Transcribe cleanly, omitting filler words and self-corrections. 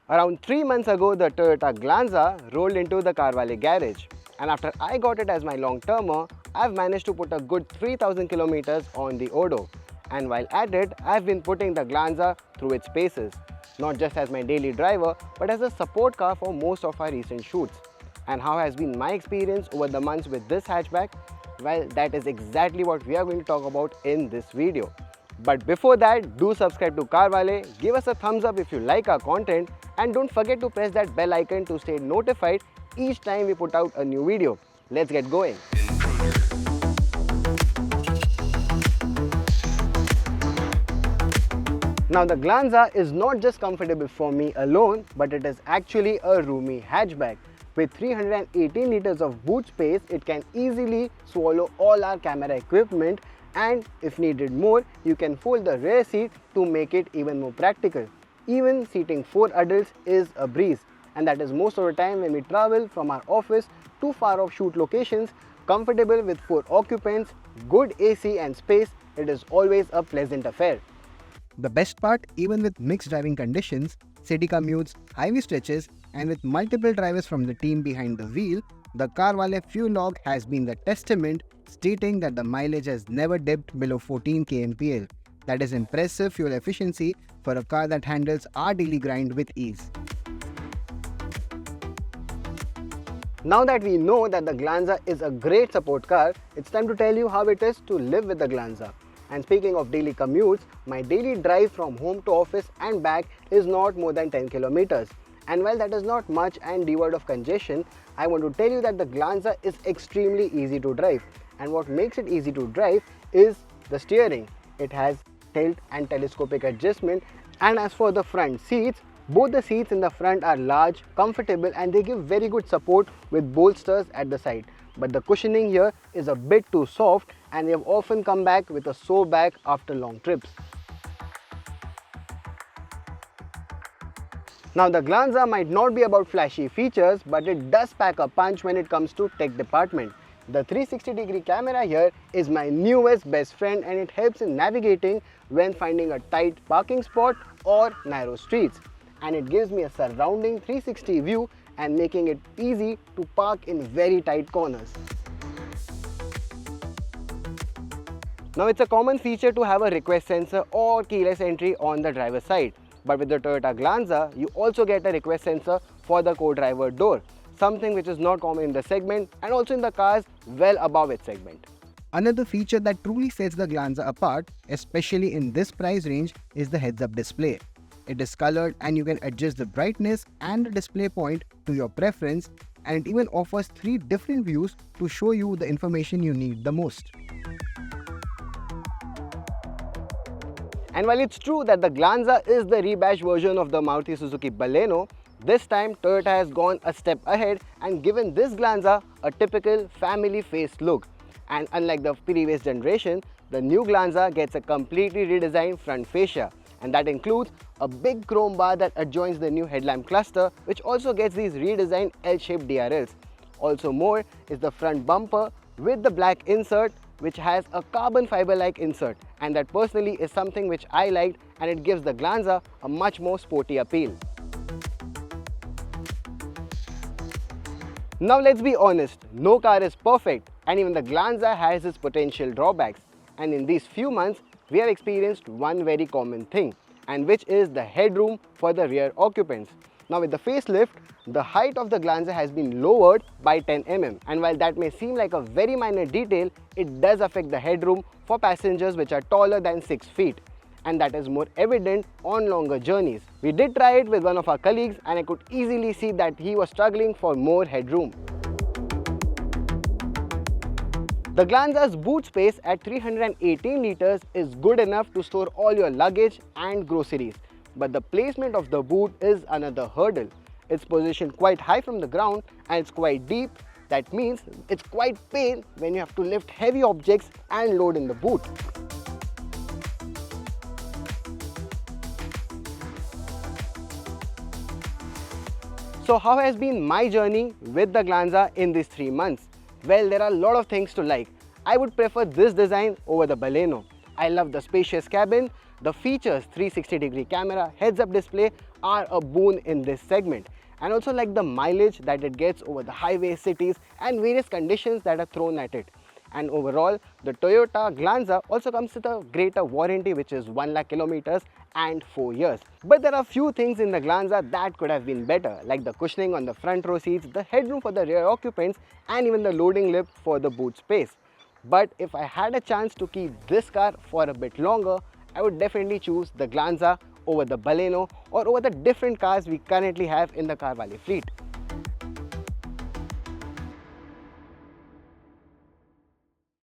Around 3 months ago, the Toyota Glanza rolled into the Carvale garage. And after I got it as my long-termer, I've managed to put a good 3000 kilometers on the Odo. And while at it, I've been putting the Glanza through its paces. Not just as my daily driver, but as a support car for most of our recent shoots. And how has been my experience over the months with this hatchback? Well, that is exactly what we are going to talk about in this video. But before that, do subscribe to Carvale, give us a thumbs up if you like our content, and don't forget to press that bell icon to stay notified each time we put out a new video. Let's get going. Now the Glanza is not just comfortable for me alone, but it is actually a roomy hatchback. With 318 liters of boot space, it can easily swallow all our camera equipment, and if needed more, you can fold the rear seat to make it even more practical. Even seating 4 adults is a breeze, and that is most of the time when we travel from our office to far off shoot locations. Comfortable with 4 occupants, good AC and space, it is always a pleasant affair. The best part, even with mixed driving conditions, city commutes, highway stretches, and with multiple drivers from the team behind the wheel, the Carvale fuel log has been the testament, stating that the mileage has never dipped below 14 kmpl. That is impressive fuel efficiency for a car that handles our daily grind with ease. Now that we know that the Glanza is a great support car, it's time to tell you how it is to live with the Glanza. And speaking of daily commutes, my daily drive from home to office and back is not more than 10 kilometers. And while that is not much and devoid of congestion, I want to tell you that the Glanza is extremely easy to drive. And what makes it easy to drive is the steering. It has tilt and telescopic adjustment, and as for the front seats, both the seats in the front are large, comfortable, and they give very good support with bolsters at the side. But the cushioning here is a bit too soft, and we have often come back with a sore back after long trips. Now the Glanza might not be about flashy features, but it does pack a punch when it comes to tech department. The 360-degree camera here is my newest best friend, and it helps in navigating when finding a tight parking spot or narrow streets. And it gives me a surrounding 360 view and making it easy to park in very tight corners. Now it's a common feature to have a request sensor or keyless entry on the driver's side. But with the Toyota Glanza, you also get a request sensor for the co-driver door, something which is not common in the segment and also in the cars well above its segment. Another feature that truly sets the Glanza apart, especially in this price range, is the heads-up display. It is colored and you can adjust the brightness and the display point to your preference, and it even offers 3 different views to show you the information you need the most. And while it's true that the Glanza is the rebadged version of the Maruti Suzuki Baleno, this time Toyota has gone a step ahead and given this Glanza a typical family-faced look. And unlike the previous generation, the new Glanza gets a completely redesigned front fascia, and that includes a big chrome bar that adjoins the new headlamp cluster, which also gets these redesigned L-shaped DRLs. Also more is the front bumper with the black insert, which has a carbon fiber-like insert, and that personally is something which I liked, and it gives the Glanza a much more sporty appeal. Now let's be honest, no car is perfect, and even the Glanza has its potential drawbacks. And in these few months, we have experienced one very common thing, and which is the headroom for the rear occupants. Now with the facelift, the height of the Glanza has been lowered by 10 mm, and while that may seem like a very minor detail, it does affect the headroom for passengers which are taller than 6 feet. And that is more evident on longer journeys. We did try it with one of our colleagues, and I could easily see that he was struggling for more headroom. The Glanza's boot space at 318 liters is good enough to store all your luggage and groceries. But the placement of the boot is another hurdle. It's positioned quite high from the ground and it's quite deep. That means it's quite pain when you have to lift heavy objects and load in the boot. So how has been my journey with the Glanza in these 3 months? Well, there are a lot of things to like. I would prefer this design over the Baleno. I love the spacious cabin, The features 360-degree camera, heads-up display are a boon in this segment. And also like the mileage that it gets over the highways, cities and various conditions that are thrown at it. And overall, the Toyota Glanza also comes with a greater warranty, which is 1 lakh kilometers and 4 years. But there are few things in the Glanza that could have been better, like the cushioning on the front row seats, the headroom for the rear occupants and even the loading lip for the boot space. But if I had a chance to keep this car for a bit longer, I would definitely choose the Glanza over the Baleno or over the different cars we currently have in the Carvale fleet.